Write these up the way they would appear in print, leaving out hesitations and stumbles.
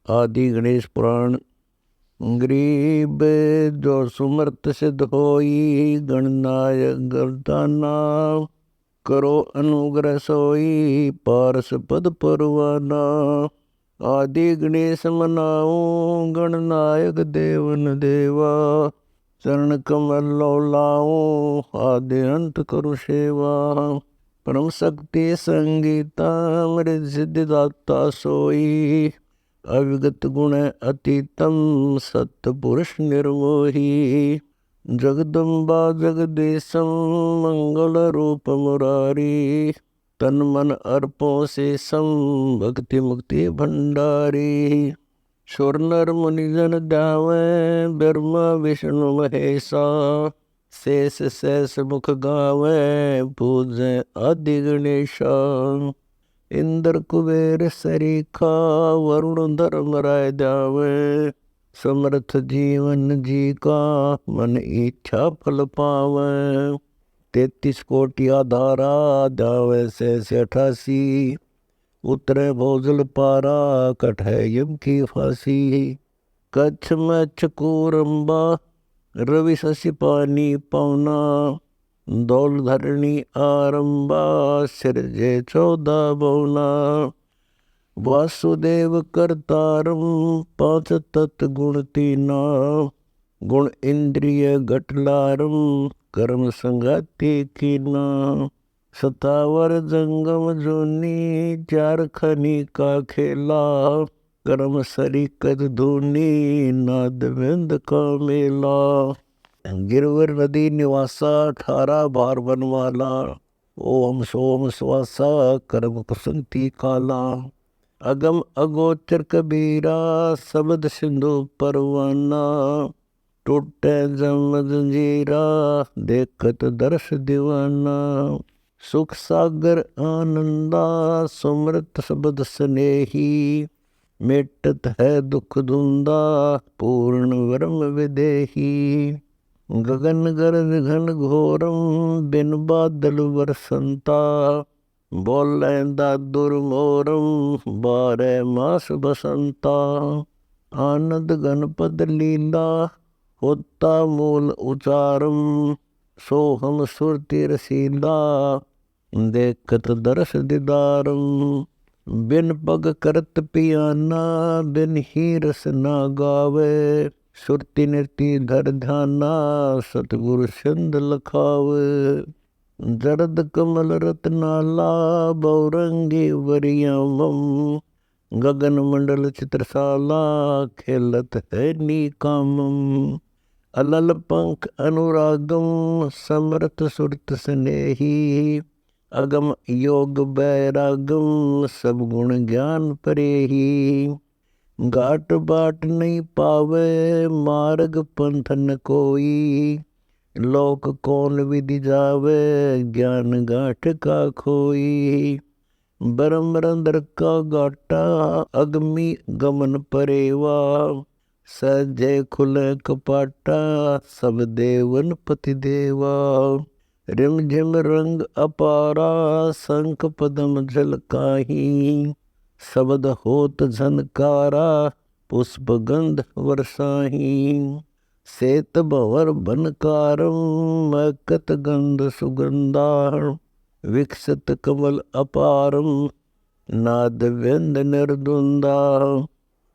आदि गणेश पुराण। गरीब जो सुमर्थ सिद्ध होई, गणनायक गरदाना करो अनुग्रह सोई, पारस पद परवाना। आदि गणेश मनाऊं, गणनायक देवन देवा, चरण कमल लो लाऊं, आदि अंत करु सेवा। परम शक्ति संगीता मृद सिद्धिदाता सोई, अविगत गुण अतीतम सत्य पुरुष निर्मोही। जगदम्बा जगदीशम मंगल रूप मुरारी, तन मन अर्पों से सम भक्ति मुक्ति भंडारी। सुर नर मुनि जन ध्यावे, ब्रह्मा विष्णु महेशा, शेष शेष मुख गावे, पूजे आदि गणेशा। इंद्र कुबेर सरीखा, वरुण धर्म राय ध्यावे, समर्थ जीवन जी का, मन इच्छा फल पावे। 33 कोटि आधारा, ध्यावे शेष 88, उतरे भोजल पारा, कटै यम की फांसी। कच्छ मच्छ कूरम्बा, रवि शशि पानी पवना, दौल धरणी आरंबा, सिरजे 14 भुवना। वासुदेव करतारम, 5 तत् गुण तीना, गुण इंद्रिय घटलारम, कर्म संगाति कीना। सतावर जंगम जोनी, 4 खनी का खेला, कर्म सरीकत धूनी, नाद विंद का मेला। गिरवर नदी निवासा, 18 बार बनवाला, ओम सोम स्वासा, कर्म कुसंती काला। अगम अगोचर कबीरा, शब्द सिंधु परवाना, टूटे जम जंजीरा, देखत दर्श दीवाना। सुख सागर आनंदा, सुमृत शब्द स्नेही, मेटत है दुख धुंदा, पूर्ण वर्म विदेही। गगन गरज घन घोरम, बिन बादल बरसंता, बोलेंदा दुर्मोरम, 12 मास बसंता। आनंद गणपद लीला, होता मूल उचारम, सोहम सुरति रसीला, देखत दर्श दीदारम। बिन पग करत पियाना, बिन ही रस ना गावे, सुरति निरति धर ध्याना, सतगुरु सिंध लखावे। जरद कमल रतनाला, बहुरंगी वरियामम, गगन मंडल चित्रशाला, खेलत है नीकामम। अलल पंख अनुरागम, समर्थ सुरत स्नेही, अगम योग बैरागम, सब गुण ज्ञान परेही। घाट बाट नहीं पावे, मार्ग पंथ न कोई, लोक कौन विधि जावे, ज्ञान गाठ का खोई। ब्रह्म रंध्र का गाटा, अगमी गमन परेवा, सजय खुले कपाटा, सब देवन पति देवा। रिम झिम रंग अपारा, शंख पदम झलकाही, शब्द होत झनकारा, पुष्प गंध वर्षाही। सेत भंवर बनकारम, मकत गंध सुगंधा, विकसित कमल अपारम, नाद विंद निर्दुंदा।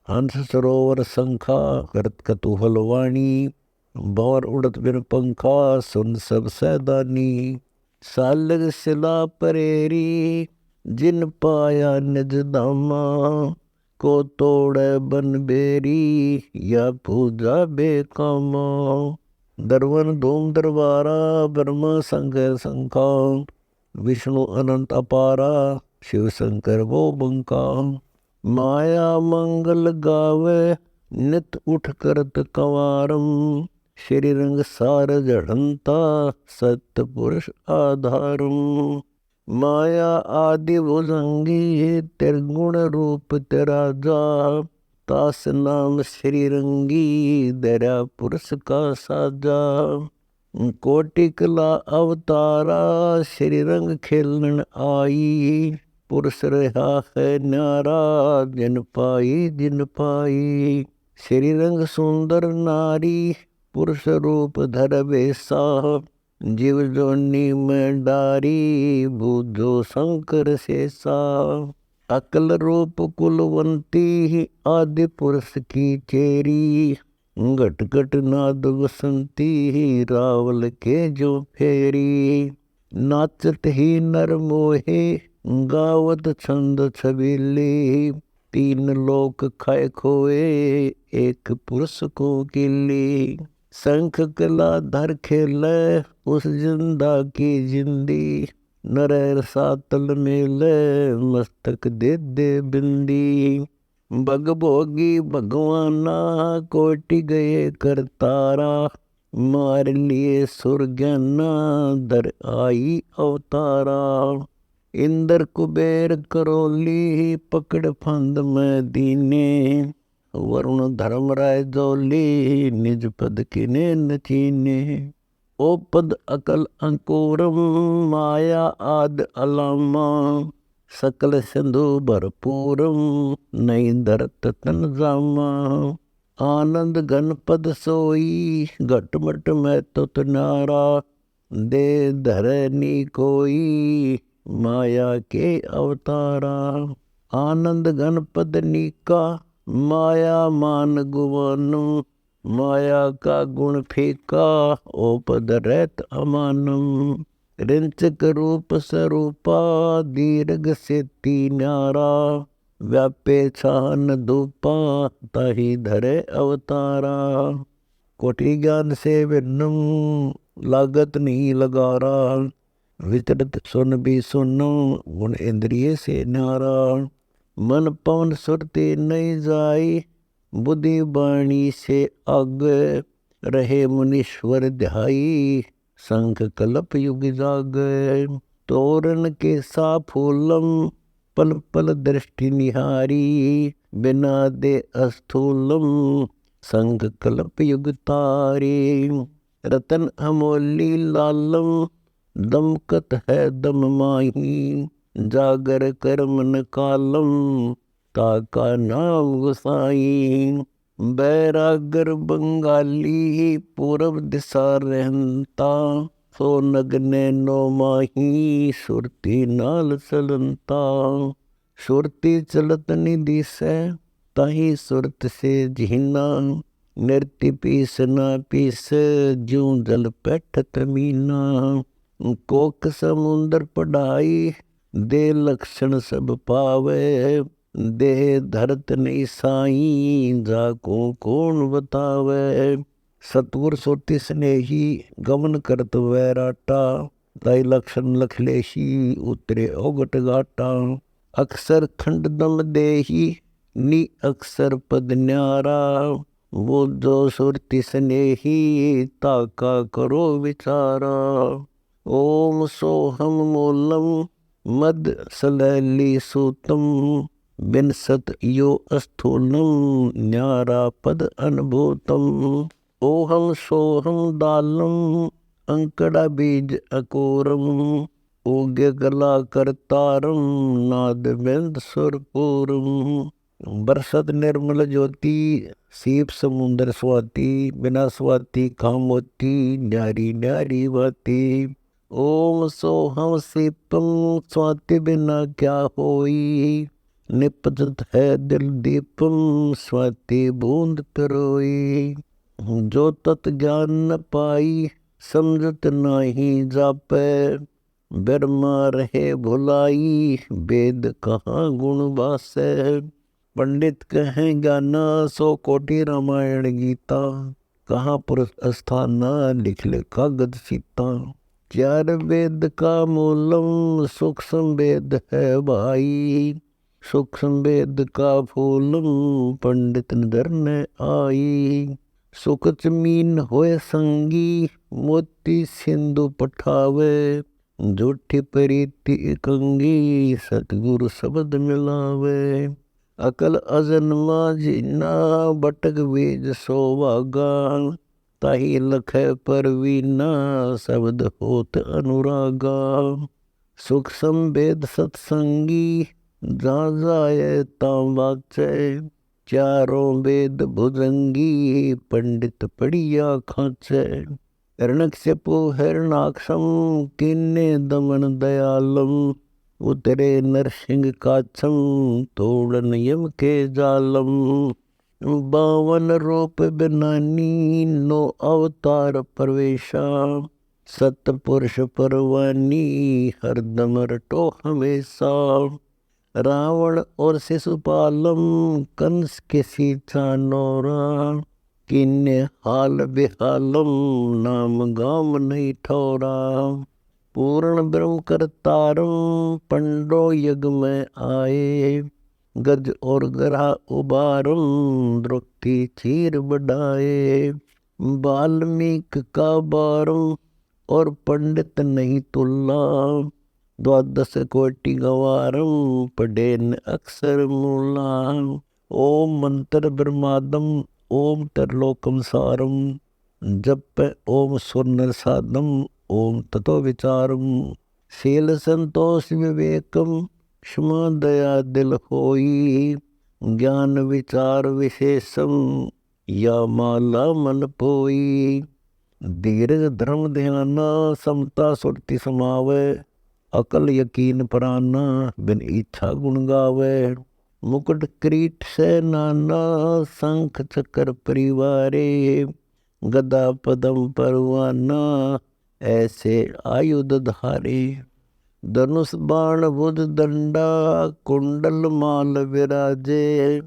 हंस सरोवर शंखा, करत कतूहल वाणी, भंवर उड़त बिन पंखा, सुन सब सैदानी। सालग सिला परेरी, जिन पाया निज धामा, को तोड़े बन बेरी, या पूजा बेकामा। दरवन धूम दरबारा, ब्रह्मा शंकर शंखा, विष्णु अनंत अपारा, शिव शंकर वो बंका। माया मंगल गावे, नित उठ करत कंवारम, श्री रंग सार जड़ंता, सत्य पुरुष आधारम। माया आदि भुजंगी, त्रिगुण रूप तेराजा, तास नाम श्री रंगी, दरा पुरुष का साजा। कोटि कला अवतारा, श्री रंग खेलन आई, पुरुष रहा है न्यारा, जिन पाई। श्री रंग सुंदर नारी, पुरुष रूप धर बेसा। जीव जोनी में डारी, बूझो शंकर शेषा। अकल रूप कुलवंती, आदि पुरुष की चेरी। घट घट नाद बसंती, रावल के जो फेरी। नाचत ही नर मोहे, गावत छंद छबीले। तीन लोक खाए खोए, एक पुरुष को किले। शंख कला धर खेले, उस जिंदा की जिंदी। नरैर सातल मेले, मस्तक दे दे बिंदी। बग भोगी भगवाना, कोटि गए करतारा। मार लिए सुर ज्ञाना, दर आई अवतारा। इंद्र कुबेर करोली, पकड़ फंद में दीने। वरुण धर्मराय जोली, निज पद किने न चीने। ओ पद अकल अंकुरम, माया आद अलामा। सकल सिंधु भरपूरम, नहीं धरत तन जामा। आनंद घन पद सोई, घटमट में तुत नारा। दे धरनी कोई, माया के अवतारा। आनंद घन पद नीका, माया मान गुवानु। माया का गुण फीका, ओ पद रहत अमानम। रिंचक रूप स्वरूपा, दीर्घ से न्यारा। व्यापे छान धूपा, ताही धरे अवतारा। कोटि ज्ञान से भिन्नम, लागत नहीं लगारा। विचरत सुन भी सुनो, गुण इंद्रिय से न्यारा। मन पवन सुरती नहीं जाई, बुद्धि वाणी से आगे। रहे मुनीश्वर ध्याई, शंख कल्प युग जागे। तोरण के सा फूलम, पल पल दृष्टि निहारी। बिना दे अस्थूलम, शंख कल्प युग तारी। रतन अमोली लालम, दमकत है दम माही। जागर कर्म न कालम, ताका नाम गुसाई। बैरागर बंगाली, पूरब दिशा रहता। सो नगने नो माही, सुरती नाल चलंता। सुरती चलत निधि से, ताही सुरत से जीना। नृत्य पीस ना पीस, ज्यों जल पैठत मीना। कोक समुंदर पढ़ाई, दे लक्षण सब पावे। दे धरत नहीं साई, जाको कौन बतावे। सतगुर सोती स्नेही, गमन करत वैराटा। ताई लक्षण लखलेशी, उतरे ओगट घाटा। अक्षर खंड दम देही, नी अक्षर पद न्यारा। वो जो सुरति स्नेही, ताका करो विचारा। ओम सोहम मूलम, मद सलैली सूतम। बिनसत यो अस्थूलम, न्यारा पद अनुभूतम। ओहम सोहम दालम, अंकड़ा बीज अकोरम। उग्य गला करतारम, नाद बिंद सुरपूरम। बरसत निर्मल ज्योति, सीप समुंदर स्वाति। बिना स्वाति खामोती, न्यारी न्यारी बाती। ओम सोहम सीपम, स्वाति बिना क्या होई। निपजत है दिल दीपम, स्वाति बूंद पिरोई। जो तत् ज्ञान न पाई, समझत नाही जापै। ब्रह्मा रहे भुलाई, वेद कहाँ गुण बासै। पंडित कहें ज्ञाना, सो कोटि रामायण गीता। कहाँ पुरुष अस्थाना, लिख ले कागद सीता। चार वेद का मूलम, सूक्ष्म वेद है भाई। सूक्ष्म वेद का फूलम, पंडित नदर न आई। सुख जमीन होए संगी, मोती सिंधु पठावे। झूठी प्रीति कंगी, सतगुरु शब्द मिलावे। अकल अजन्मा जीना, बटक बीज सोवागा। ताही लख परवीना, शब्द होत अनुरागा। सुख संवेद सत्संगी जहाँ जाए तां बाचे। चारों वेद भुजंगी पंडित पढ़िया खाचे। हिरण्यकशिपु हिरणाक्षम किन्ने दमन दयालम। उतरे नरसिंह काछम तोड़न यम के जालम। 52 रूप बिनानी नो अवतार प्रवेशा। सतपुरुष परवानी हरदम रटो हमेशा। रावण और शिशुपालम कंस के सीता नोरा। किन्ने हाल बेहालम नाम गाम नहीं ठोरा। पूर्ण ब्रह्म करतारम पंडो यज्ञ में आए। गज और गरा उबारम द्रौपदी चीर बढ़ाए। वाल्मीकि का बारम और पंडित नहीं तुल्ला। 12 कोटि गवारम पढ़े न अक्षर मूला। ओम मंत्र ब्रह्मादम ओम तरलोकम सारम। जप ओम सुर साधम ओम ततो विचारम। शील संतोष विवेकम क्षमा दया दिल होई। ज्ञान विचार विशेषम या माला मन पोई। धीरज धर्म ध्याना समता सुरति समावे। अकल यकीन पराना बिन इच्छा गुण गावे। मुकुट किरीट से नाना शंख चक्र परिवारे। गदा पदम परवाना ऐसे आयुध धारे। धनुष बाण बुध दंडा कुंडल माल विराजे।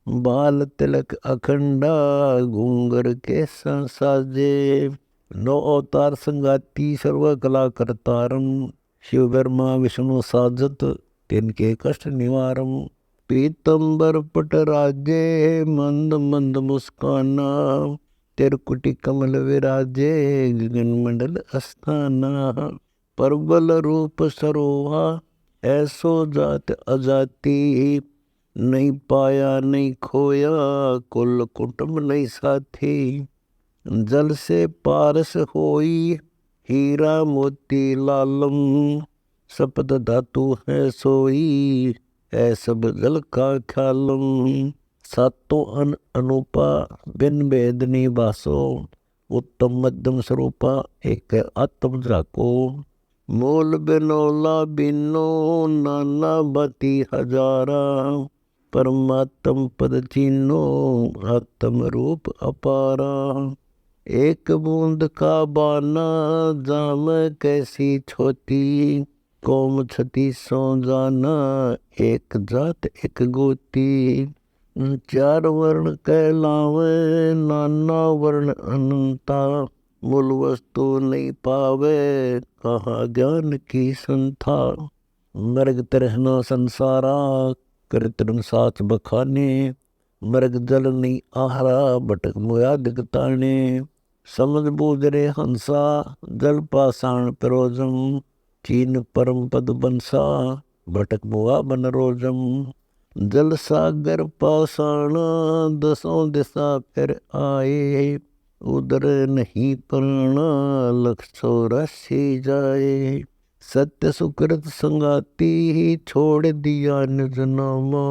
बाल तिलक अखंडा घूंगर के साजे। 9 अवतार संगाती सर्व कला करतारम। शिव ब्रह्मा विष्णु साजत तिनके कष्ट निवारम। पीतंबर पट राजे मंद मंद मुस्काना। तिरकुटी कमल विराजे गगन मंडल अस्थाना। परबल रूप सरोहा ऐसो जात अजाति। नहीं पाया नहीं खोया कुल कुटुंब नहीं साथी। जल से पारस होई हीरा मोती लालम। सपत धातु है सोई है सब जल का ख्यालम। सातों अन अनुपा बिन भेद निवासो। उत्तम मध्यम स्वरूपा एक आत्म जाको। मूल बिनोला बिनो नाना बती हजारा। परमात्म पद चीनो आत्म रूप अपारा। एक बूंद का बाना जाम कैसी छोटी। कौम छती सो जाना एक जात एक गोती। 4 वर्ण कहलावे नाना वर्ण अनंता। मूल वस्तु नहीं पावे कहाँ ज्ञान की संथा। मृग तरहना संसारा कृतन साच बखाने। मृग जल नहीं आहारा भटक मोया दिगताने। समझ बूझ रे हंसा जल पाषाण पिरोजम। चीन परम पद बंसा भटक मुआ बन रोजम। जल सागर पाषाण दसों दिशा फिर आए। उदर नहीं प्राण लख 84 जाए। सत्य सुकृत संगाती छोड़ दिया निज नामा।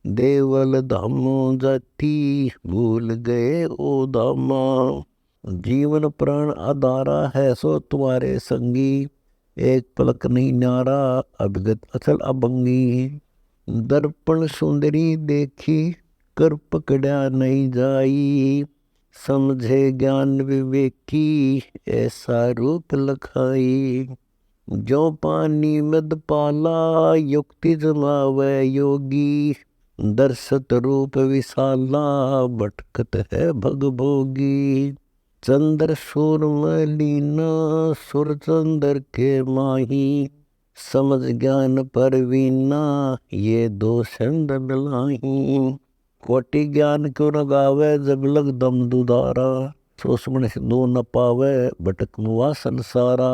देवल धामो जाती भूल गए ओ धामा। जीवन प्राण आधारा है सो तुम्हारे संगी। एक पलक नहीं न्यारा अभिगत अचल अभंगी। दर्पण सुंदरी देखी कर पकड़ा नहीं जाई। समझे ज्ञान विवेकी ऐसा रूप लखाई। जो पानी मद पाला युक्ति जमावे योगी। दर्शत रूप विशाला भटकत है भगभोगी। चंद्र सूर में लीना सुर चंद्र के माही। समझ ज्ञान परवीना ये 2 छंद मिलाही। कोटि ज्ञान क्यों न गावे जब लग दम दुधारा। सुषमण सिंधु न पावे भटक मुआ संसारा।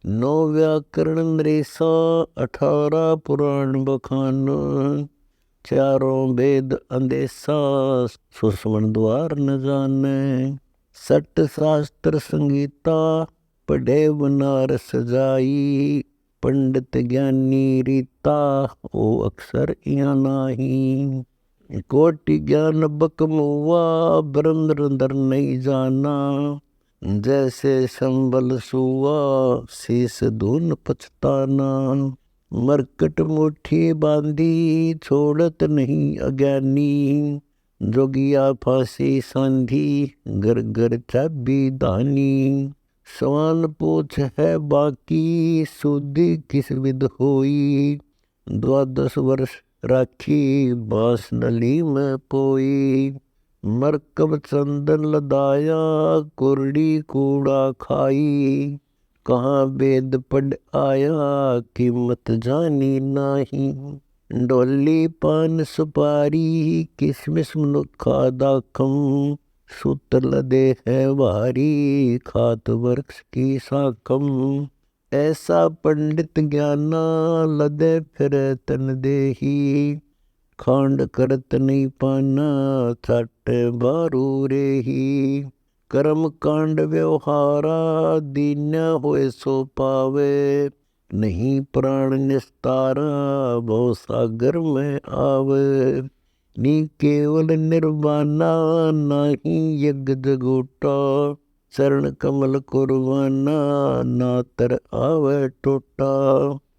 9 व्याकरण नरेसा 18 पुराण बखान। चारों वेद अंदेशा सुषमण द्वार न जाने। 6 शास्त्र संगीता पढ़े बनारस जाई। पंडित ज्ञानी रीता ओ अक्सर यहाँ नाही। कोटि ज्ञान बकमुआ ब्रह्म दर नहीं जाना, जैसे संबल सुआ शीस धुन पछताना। मरकट मुट्ठी बांधी छोड़त नहीं अज्ञानी, जोगिया फांसी सांधी घर घर चाबी दानी। सवाल पूछ है बाकी सुधि किस विध होई, 12 वर्ष राखी बांस नली में पोई। मरकब चंदन लदाया कुरड़ी कूड़ा खाई, कहाँ वेद पढ़ आया कीमत जानी नाही। डोली पान सुपारी किसमिस मनुखा दाखम, सूत्र लदे है भारी खात वृक्ष की साकम। ऐसा पंडित ज्ञाना लदे फिर तन देही, खांड करत नहीं पाना छाट बारू रेही। कर्म कांड व्यवहारा दीन होए सो पावे, नहीं प्राण निस्तारा भव सागर में आवे। नी केवल निर्वाणा नाही यज्ञ जगोटा, चरण कमल कुर्बाना ना तर आवे टोटा।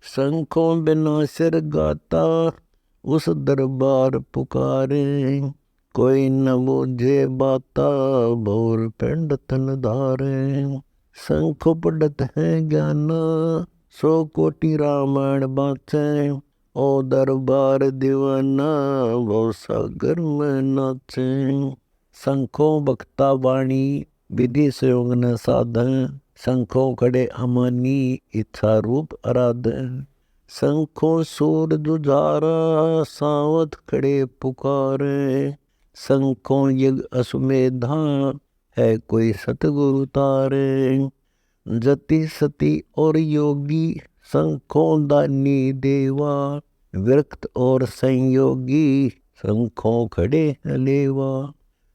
शंखों बिना सिर गाता उस दरबार पुकारे, कोई न बूझे बाता भोर पिंड तन धारे। शंख पढ़त है ज्ञाना 100 कोटि रामायण बाँचे, ओ दरबार दीवाना भव सागर में नाचे। शंखों बख्ता वाणी विधि संयोग न साधन, शंखों खड़े अमानी इच्छा रूप आराधन। शंखों सूर जुझारा सावध खड़े पुकारे, शंखों यज्ञ अश्वमेधा है कोई सतगुरु तारे। जति सती और योगी शंखों दानी देवा, विरक्त और संयोगी शंखों खड़े हैं लेवा।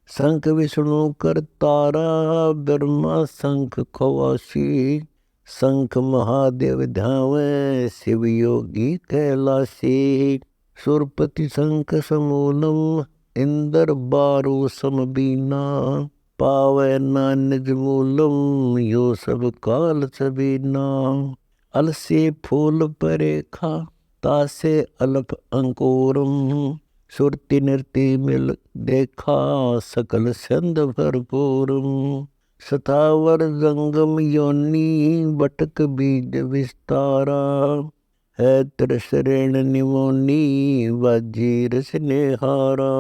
शंख विष्णु कर तारा ब्रह्मा शंख खवासी, शंख महादेव ध्यावे शिव योगी कैलासी। सुरपति शंख समूलम इंद्र बारू समबीना, पावे ना निज मूलम यो सब काल सबीना। अलसे फूल परेखा तासे अल्प अंकुरम, सुरति नृति मिल देखा सकल छंद भरपूरम। सतावर जंगम योनि बटक बीज विस्तारा, है त्रिशरण निमोनी वजीर स्नेहारा।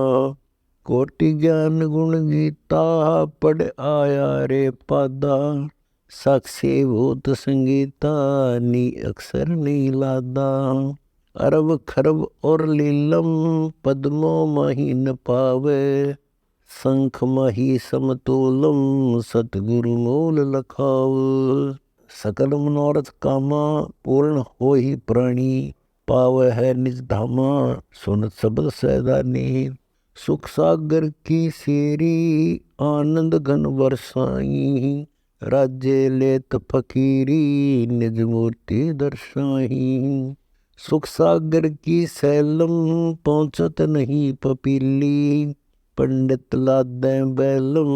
कोटि ज्ञान गुण गीता पढ़ आया रे पादा, साक्षी भूत संगीता नी अक्षर नीलादा। अरब खरब और लीलम पद्मों मही न पावे, शंख मही समतोलम सतगुरु मूल लखाव। सकल मनोरथ कामा पूर्ण हो ही प्राणी, पावे है निज धामा सुन शब्द सैदानी। सुख सागर की सीरी आनंद घन बरसाई, राज्य लेत फकीरी निज मूर्ति दर्शाई। सुख सागर की सैलम पहुँचत नहीं पपीली, पंडित लादे बैलम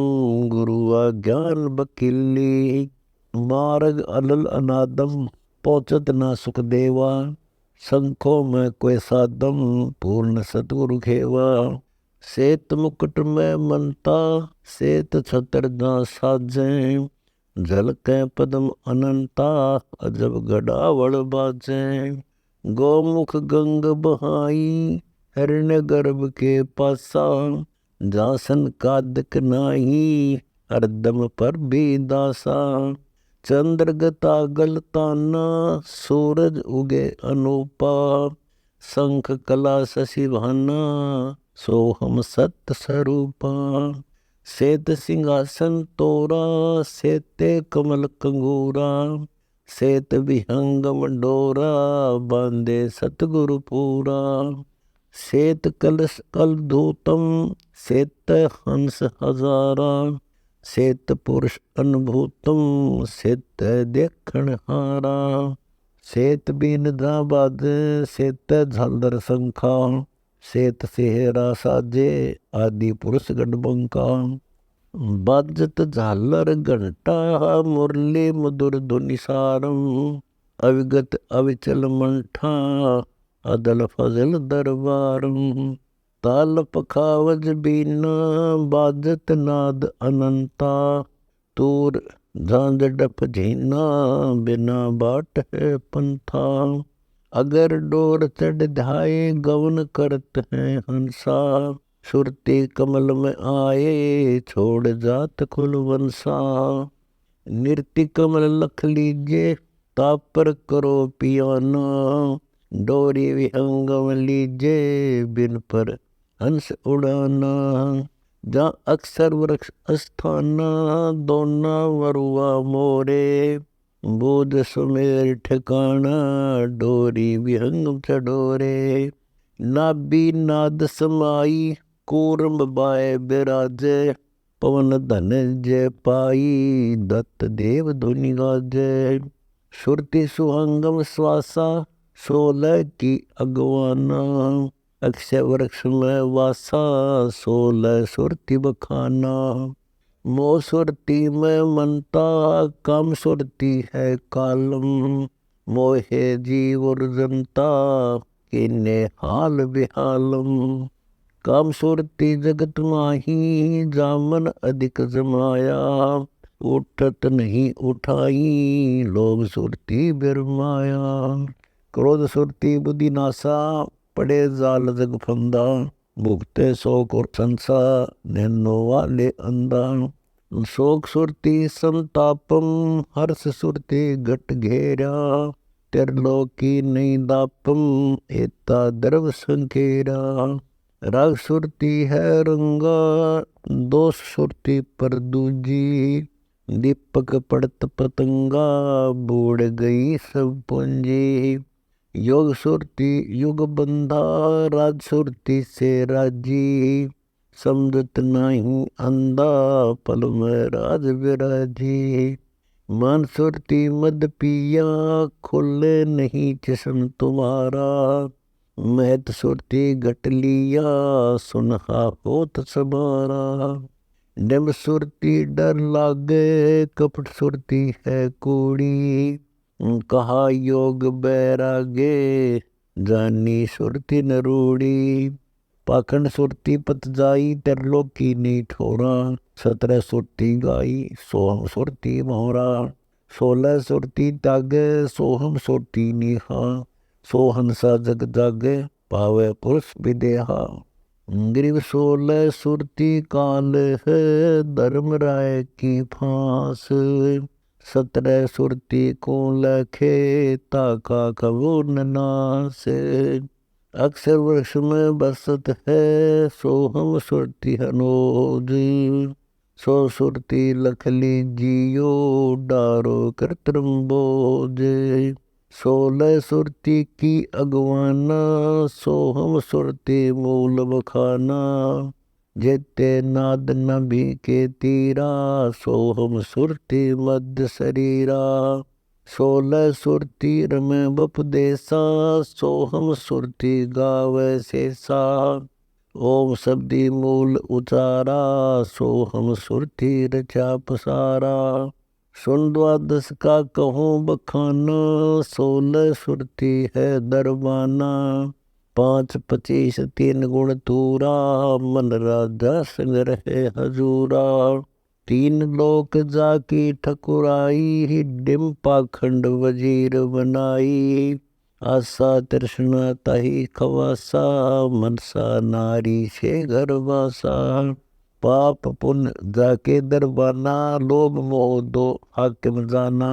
गुरु ज्ञान बकीली। मार्ग अलल अनादम पहुँचत ना सुख देवा, शंखों में कोई सादम पूर्ण सतगुरु खेवा। सेत मुकुट में मनता सेत छतर ना साजे, झलके पदम अनंता अजब गड़ावड़ बाजे। गौमुख गंग बहाई हिरण्य गर्भ के पासा, जासन कादक नाही हरदम पर भी दासा। चंद्रगता गलताना सूरज उगे अनूपा, शंख कला शशि भाना सोहम सत्य स्वरूपा। श्वेत सिंहासन तोरा श्वेते कमल कंगूरा, श्वेत विहंगम डोरा बांधे सतगुरु पूरा। श्वेत कलश कल धूतम श्वेत हंस हजारा, श्वेत पुरुष अनुभूतम श्वेत देखण हारा। सेत बीन बाज सेत झालर संखा, सेत सेहरा साजे आदि पुरुष गढ़बंका। बाजत झालर घंटा मुरली मधुर धुनि सारम, अविगत अविचल मंठा अदल फजल दरबारम। ताल पखावज बीना बाजत नाद अनंता, तूर झांझ डप झीना बिना बाट है पंथा। अगर डोर चढ़ ध्याए गवन करत है हंसा, सुरती कमल में आए छोड़ जात कुलवंसा। नृत्य कमल लख लीजे तापर करो पियाना, डोरी विहंगम लीजे बिन पर हंस उड़ाना। जहाँ अक्सर वृक्ष अस्थाना दोना वरुआ मोरे, बोध सुमेर ठिकाना डोरी विहंगम चडोरे। नाभि नाद समाई कूर्म बाय बिराजे, पवन धन जय पाई दत्त देव धुनि गाजे। सुरति सुहंगम श्वासा 16 की अगवाना, अक्षय वृक्ष में वासा 16 सुरति बखाना। मोह सुरति में मनता काम सुरति है कालम, मोहे जीव और जनता किन्ने हाल बिहालम। काम सुरति जगत माही जामन अधिक जमाया, उठत नहीं उठाई लोभ सुरति बिरमाया। क्रोध सुरति बुद्धि नासा पड़े जाल जग फंदा, भुगते शोक और संसा नैनो वाले अंधा। शोक सुरति संतापम हर्ष सुरति घट घेरा, त्रिलोकी नहीं दापम एता द्रव संकेरा। राग सुरति है रंगा दोष सुरति पर दूजी, दीपक पड़त पतंगा बूढ़ गई सब पूंजी। योग सुरति युग बंधा राज सुरति से राजी, समझत नहीं अंधा पल में राज विराजी। मान सुरति मद पिया खुले नहीं जिस्म तुम्हारा, महत सुरति घट लिया सुनहा होत समारा। डम सुरति डर लागे कपट सुरति है कूड़ी, कहा योग बैरागे जानी सुरति नरूड़ी। पाखंड सुरति पत जाई त्रिलोकी नहीं ठोरा, 17 सुरति गाई सोहम सुरति मोहरा। 16 सुरति त्यागे सोहम सुरति निहा, सोहंसा जग जागे पावे पुरुष विदेहा। ग्रीव 16 सुरति काल है धर्म राय की फांस, 17 सुरति को लखे ताका कबू नास। अक्षर वृक्ष में बसत है सोहम सुरति हनोज, 100 सुरति लख लीजियो डारो कृत्रिम बोझ। 16 सुरति की अगवाना सोहम सुरति मूल बखाना, जेते नाद नभी के तीरा सोहम सुरति मध्य शरीरा। 16 सुरति रमे बपदेसा सोहम सुरति गावे शेषा, ओम शब्दी मूल उचारा सोहम सुरति रचा पसारा। सुन द्वादश का कहूँ बखाना 16 सुरति है दरबाना, 5 25 3 गुण तूरा मन राजा संग रहे हजूरा। 3 लोक जाकी ठकुराई डिम पाखंड वजीर बनाई, आशा तृष्णा ताही खवासा मनसा नारी से घरवासा। पाप पुण्य जाके दरबाना लोभ मोह दो हाकिम जाना,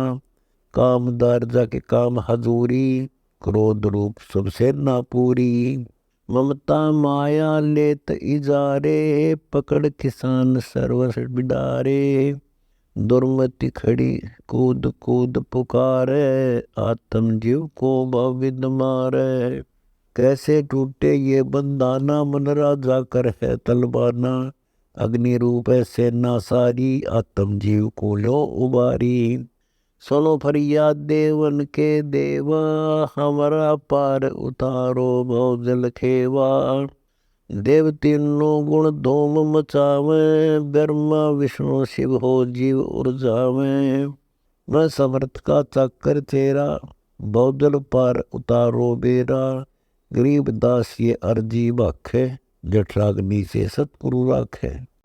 कामदार जाके काम हजूरी क्रोध रूप सबसे ना पूरी। ममता माया लेत इजारे पकड़ किसान सर्वस बिडारे, दुर्मति खड़ी कूद कूद पुकारे आत्म जीव को भाविद मारे। कैसे टूटे ये बंदाना मन राजा कर है तलबाना, अग्नि रूप है सेना सारी आत्म जीव को लो उबारी। सुनो फरियाद देवन के देवा, हमारा पार उतारो भव जल खेवा। देव तीनों गुण धूम मचावे, ब्रह्मा विष्णु शिव हो जीव उर्जावे। मैं समर्थ का चाकर तेरा, भवजल पार उतारो बेरा। गरीब दास ये अर्जी भाखे, जठराग्नि से सतगुरु राखे।